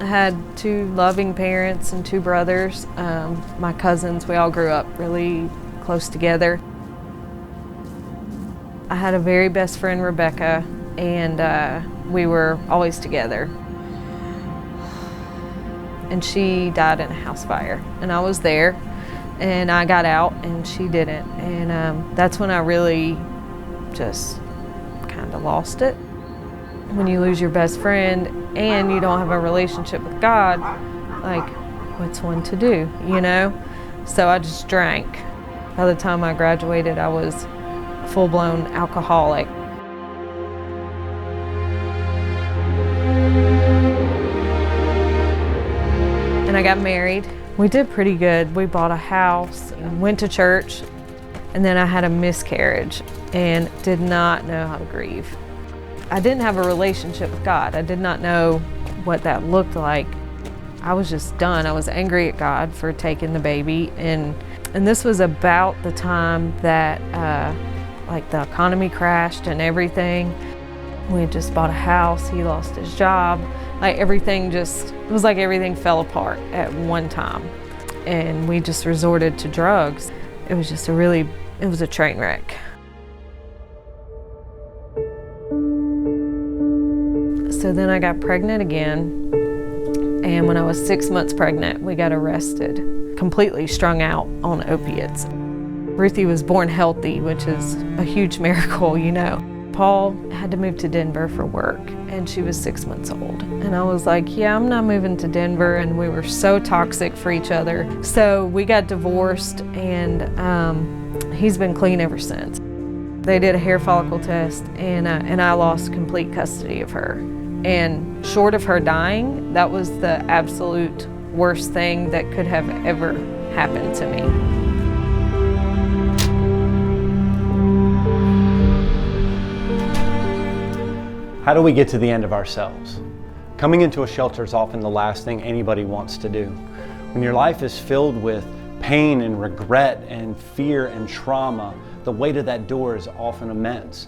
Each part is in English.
I had two loving parents and two brothers. My cousins, we all grew up really close together. I had a very best friend, Rebecca, and we were always together. And she died in a house fire, and I was there, and I got out and she didn't. And that's when I really just kind of lost it. When you lose your best friend and you don't have a relationship with God, like, what's one to do, you know? So I just drank. By the time I graduated, I was a full-blown alcoholic. And I got married. We did pretty good. We bought a house, went to church, and then I had a miscarriage and did not know how to grieve. I didn't have a relationship with God. I did not know what that looked like. I was just done. I was angry at God for taking the baby. And this was about the time that like the economy crashed and everything. We had just bought a house. He lost his job. Like everything it was like everything fell apart at one time. And we just resorted to drugs. It was just it was a train wreck. So then I got pregnant again, and when I was 6 months pregnant, we got arrested, completely strung out on opiates. Ruthie was born healthy, which is a huge miracle, you know. Paul had to move to Denver for work, and she was 6 months old. And I was like, yeah, I'm not moving to Denver, and we were so toxic for each other. So we got divorced, and he's been clean ever since. They did a hair follicle test, and I lost complete custody of her. And short of her dying, that was the absolute worst thing that could have ever happened to me. How do we get to the end of ourselves? Coming into a shelter is often the last thing anybody wants to do. When your life is filled with pain and regret and fear and trauma, the weight of that door is often immense.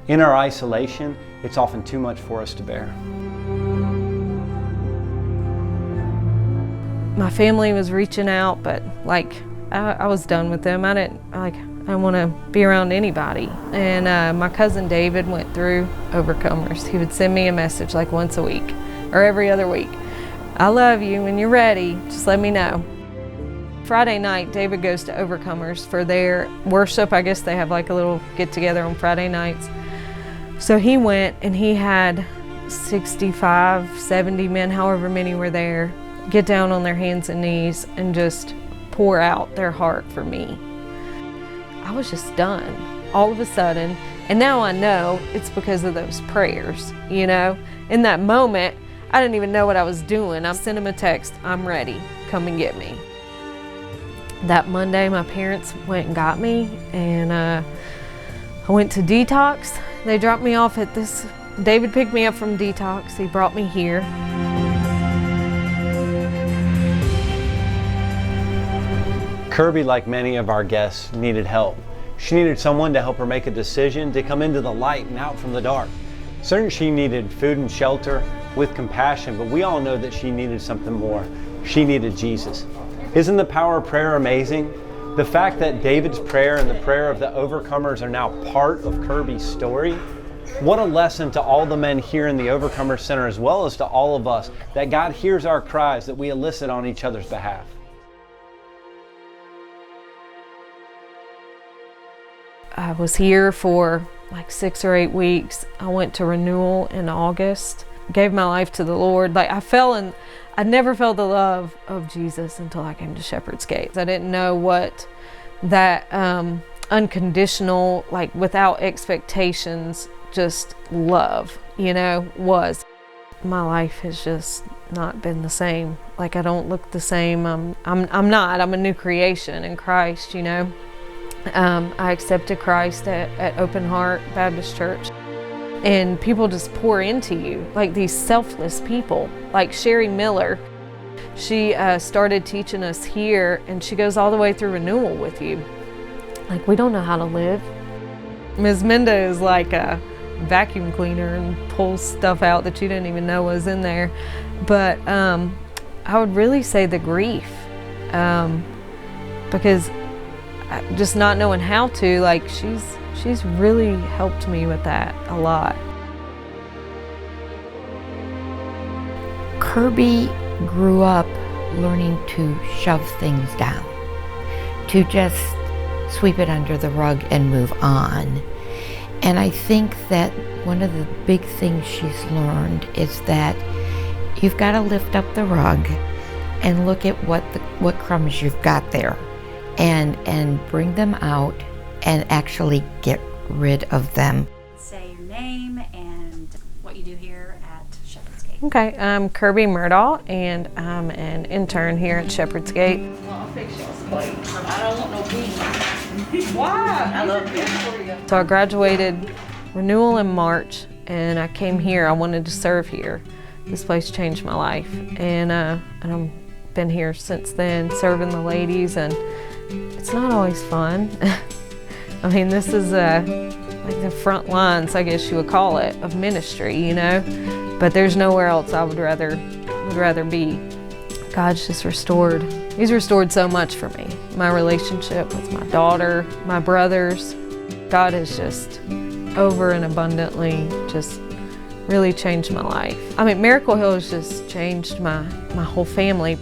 In our isolation, it's often too much for us to bear. My family was reaching out, but like I was done with them. I didn't want to be around anybody. And my cousin David went through Overcomers. He would send me a message like once a week or every other week. I love you. When you're ready, just let me know. Friday night, David goes to Overcomers for their worship. I guess they have like a little get together on Friday nights. So he went, and he had 65, 70 men, however many were there, get down on their hands and knees and just pour out their heart for me. I was just done all of a sudden. And now I know it's because of those prayers, you know? In that moment, I didn't even know what I was doing. I sent him a text, I'm ready, come and get me. That Monday, my parents went and got me, and I went to detox. They dropped me off at this, David picked me up from detox. He brought me here. Kirby, like many of our guests, needed help. She needed someone to help her make a decision to come into the light and out from the dark. Certainly she needed food and shelter with compassion, but we all know that she needed something more. She needed Jesus. Isn't the power of prayer amazing? The fact that David's prayer and the prayer of the Overcomers are now part of Kirby's story. What a lesson to all the men here in the Overcomer Center, as well as to all of us, that God hears our cries that we elicit on each other's behalf. I was here for like 6 or 8 weeks. I went to renewal in August, gave my life to the Lord. Like I never felt the love of Jesus until I came to Shepherd's Gate. I didn't know what that unconditional, like without expectations, just love, you know, was. My life has just not been the same. Like I don't look the same. I'm a new creation in Christ, you know. I accepted Christ at Open Heart Baptist Church, and people just pour into you, like these selfless people, like Sherry Miller. She started teaching us here, and she goes all the way through renewal with you. Like, we don't know how to live. Ms. Minda is like a vacuum cleaner and pulls stuff out that you didn't even know was in there. But I would really say the grief, because just not knowing how to, like, she's really helped me with that a lot. Kirby grew up learning to shove things down, to just sweep it under the rug and move on. And I think that one of the big things she's learned is that you've got to lift up the rug and look at what crumbs you've got there, and bring them out and actually get rid of them. Say your name and what you do here at Shepherd's Gate. Okay, I'm Kirby Murdaugh, and I'm an intern here at Shepherd's Gate. Well, I'll fix y'all's plate. I don't want no beans. Why? I love this. So I graduated renewal in March, and I came here. I wanted to serve here. This place changed my life, and I've been here since then, serving the ladies, and it's not always fun. I mean, this is like the front lines, I guess you would call it, of ministry, you know. But there's nowhere else I would rather be. God's just restored. He's restored so much for me. My relationship with my daughter, my brothers. God has just over and abundantly just really changed my life. I mean, Miracle Hill has just changed my whole family.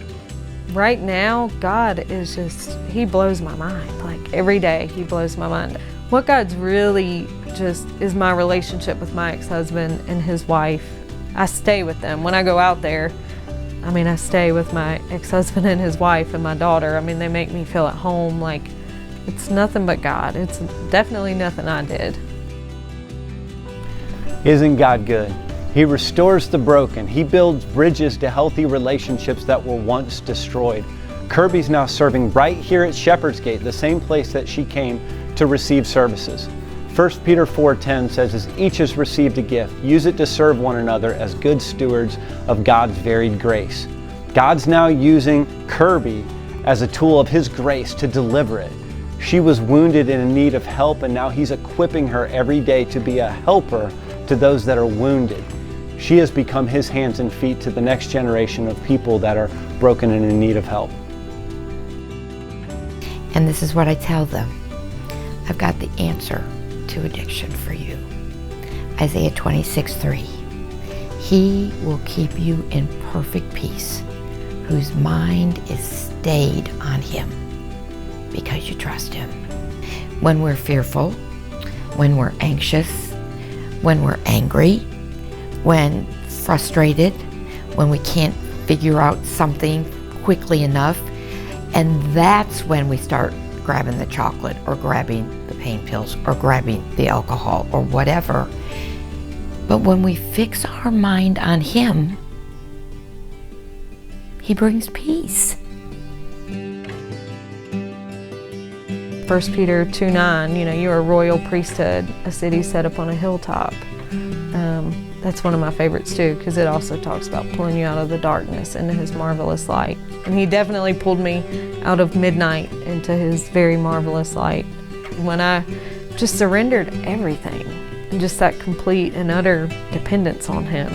Right now, God is just, He blows my mind. Like every day, He blows my mind. What God's really just is my relationship with my ex-husband and his wife. I stay with them. When I go out there, I mean, I stay with my ex-husband and his wife and my daughter. I mean, they make me feel at home. Like, it's nothing but God. It's definitely nothing I did. Isn't God good? He restores the broken. He builds bridges to healthy relationships that were once destroyed. Kirby's now serving right here at Shepherd's Gate, the same place that she came to receive services. 1 Peter 4:10 says, as each has received a gift, use it to serve one another as good stewards of God's varied grace. God's now using Kirby as a tool of His grace to deliver it. She was wounded and in need of help, and now He's equipping her every day to be a helper to those that are wounded. She has become His hands and feet to the next generation of people that are broken and in need of help. And this is what I tell them. I've got the answer to addiction for you. Isaiah 26:3. He will keep you in perfect peace, whose mind is stayed on Him, because you trust Him. When we're fearful, when we're anxious, when we're angry, when frustrated, when we can't figure out something quickly enough, and that's when we start grabbing the chocolate or grabbing the pain pills or grabbing the alcohol or whatever. But when we fix our mind on Him, He brings peace. 1 Peter 2:9, you know, you're a royal priesthood, a city set up on a hilltop. That's one of my favorites too, because it also talks about pulling you out of the darkness into His marvelous light. And He definitely pulled me out of midnight into His very marvelous light. When I just surrendered everything and just that complete and utter dependence on Him.